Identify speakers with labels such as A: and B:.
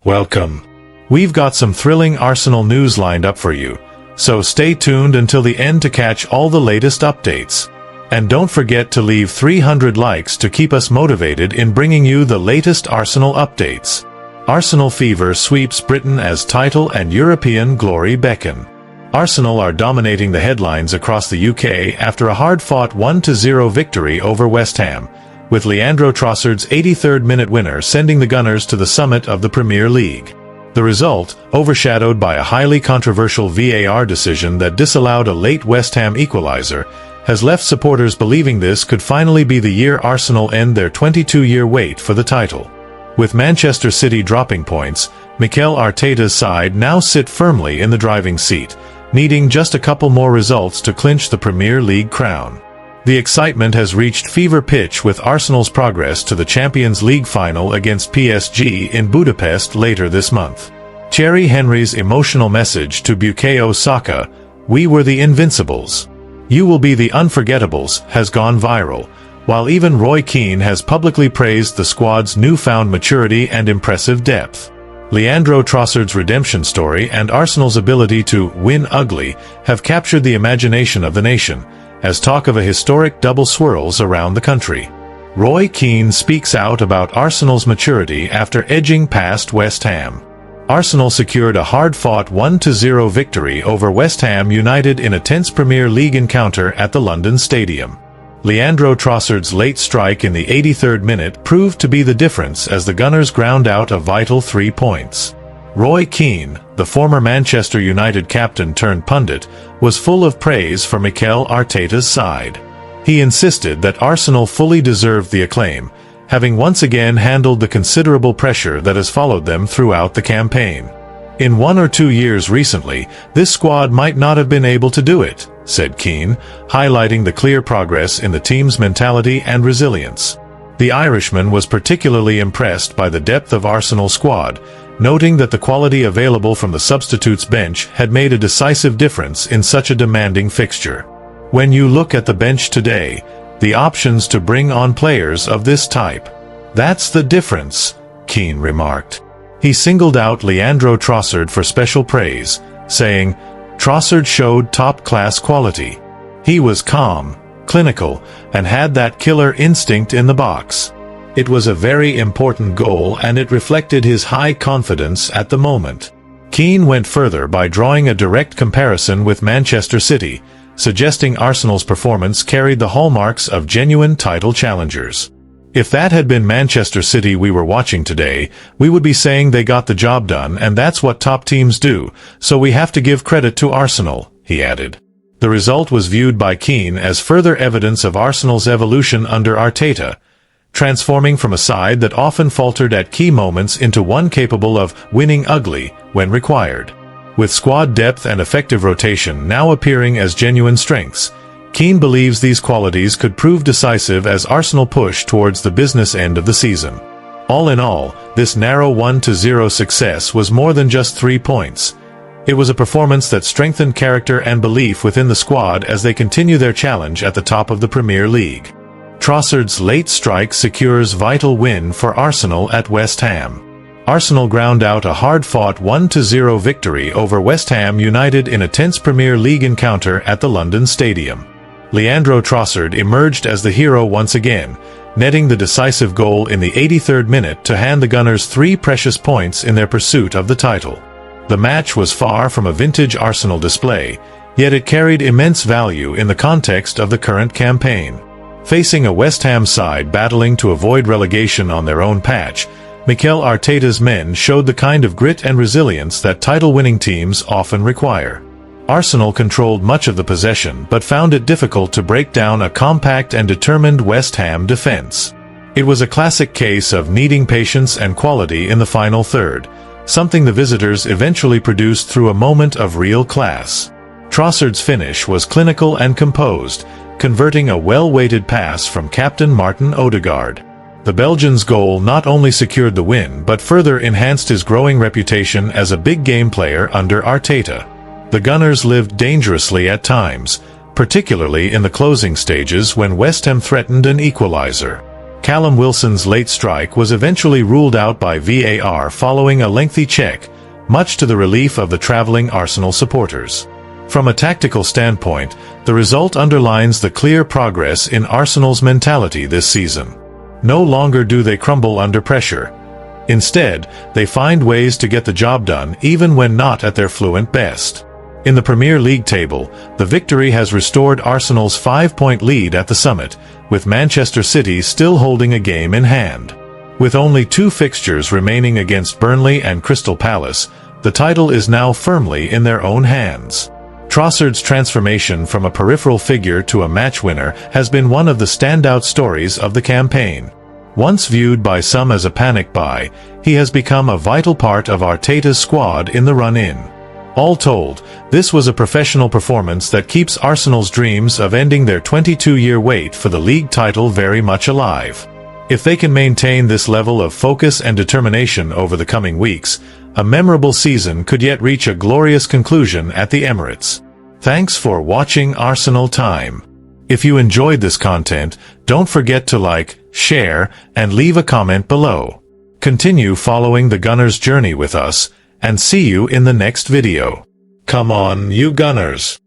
A: Welcome. We've got some thrilling Arsenal news lined up for you, so stay tuned until the end to catch all the latest updates. And don't forget to leave 300 likes to keep us motivated in bringing you the latest Arsenal updates. Arsenal fever sweeps Britain as title and European glory beckon. Arsenal are dominating the headlines across the UK after a hard-fought 1-0 victory over West Ham, with Leandro Trossard's 83rd minute winner sending the Gunners to the summit of the Premier League. The result, overshadowed by a highly controversial VAR decision that disallowed a late West Ham equalizer, has left supporters believing this could finally be the year Arsenal end their 22-year wait for the title. With Manchester City dropping points, Mikel Arteta's side now sit firmly in the driving seat, needing just a couple more results to clinch the Premier League crown. The excitement has reached fever pitch with Arsenal's progress to the Champions League final against PSG in Budapest later this month. Thierry Henry's emotional message to Bukayo Saka, "We were the Invincibles. You will be the Unforgettables," has gone viral, while even Roy Keane has publicly praised the squad's newfound maturity and impressive depth. Leandro Trossard's redemption story and Arsenal's ability to win ugly have captured the imagination of the nation, as talk of a historic double swirls around the country. Roy Keane speaks out about Arsenal's maturity after edging past West Ham. Arsenal secured a hard-fought 1-0 victory over West Ham United in a tense Premier League encounter at the London Stadium. Leandro Trossard's late strike in the 83rd minute proved to be the difference as the Gunners ground out a vital 3 points. Roy Keane, the former Manchester United captain turned pundit, was full of praise for Mikel Arteta's side. He insisted that Arsenal fully deserved the acclaim, having once again handled the considerable pressure that has followed them throughout the campaign. "In 1 or 2 years recently, this squad might not have been able to do it," said Keane, highlighting the clear progress in the team's mentality and resilience. The Irishman was particularly impressed by the depth of Arsenal's squad, noting that the quality available from the substitutes bench had made a decisive difference in such a demanding fixture. "When you look at the bench today, the options to bring on players of this type. That's the difference," Keane remarked. He singled out Leandro Trossard for special praise, saying, "Trossard showed top-class quality. He was calm, clinical, and had that killer instinct in the box. It was a very important goal and it reflected his high confidence at the moment." Keane went further by drawing a direct comparison with Manchester City, suggesting Arsenal's performance carried the hallmarks of genuine title challengers. "If that had been Manchester City we were watching today, we would be saying they got the job done, and that's what top teams do, so we have to give credit to Arsenal," he added. The result was viewed by Keane as further evidence of Arsenal's evolution under Arteta, transforming from a side that often faltered at key moments into one capable of winning ugly when required. With squad depth and effective rotation now appearing as genuine strengths, Keane believes these qualities could prove decisive as Arsenal push towards the business end of the season. All in all, this narrow 1-0 success was more than just 3 points. It was a performance that strengthened character and belief within the squad as they continue their challenge at the top of the Premier League. Trossard's late strike secures vital win for Arsenal at West Ham. Arsenal ground out a hard-fought 1-0 victory over West Ham United in a tense Premier League encounter at the London Stadium. Leandro Trossard emerged as the hero once again, netting the decisive goal in the 83rd minute to hand the Gunners 3 precious points in their pursuit of the title. The match was far from a vintage Arsenal display, yet it carried immense value in the context of the current campaign. Facing a West Ham side battling to avoid relegation on their own patch, Mikel Arteta's men showed the kind of grit and resilience that title-winning teams often require. Arsenal controlled much of the possession but found it difficult to break down a compact and determined West Ham defense. It was a classic case of needing patience and quality in the final third, something the visitors eventually produced through a moment of real class. Trossard's finish was clinical and composed, converting a well-weighted pass from captain Martin Odegaard. The Belgian's goal not only secured the win but further enhanced his growing reputation as a big-game player under Arteta. The Gunners lived dangerously at times, particularly in the closing stages when West Ham threatened an equalizer. Callum Wilson's late strike was eventually ruled out by VAR following a lengthy check, much to the relief of the travelling Arsenal supporters. From a tactical standpoint, the result underlines the clear progress in Arsenal's mentality this season. No longer do they crumble under pressure. Instead, they find ways to get the job done even when not at their fluent best. In the Premier League table, the victory has restored Arsenal's 5-point lead at the summit, with Manchester City still holding a game in hand. With only 2 fixtures remaining against Burnley and Crystal Palace, the title is now firmly in their own hands. Trossard's transformation from a peripheral figure to a match winner has been one of the standout stories of the campaign. Once viewed by some as a panic buy, he has become a vital part of Arteta's squad in the run-in. All told, this was a professional performance that keeps Arsenal's dreams of ending their 22-year wait for the league title very much alive. If they can maintain this level of focus and determination over the coming weeks, a memorable season could yet reach a glorious conclusion at the Emirates. Thanks for watching Arsenal Time. If you enjoyed this content, don't forget to like, share, and leave a comment below. Continue following the Gunners' journey with us, and see you in the next video. Come on, you Gunners!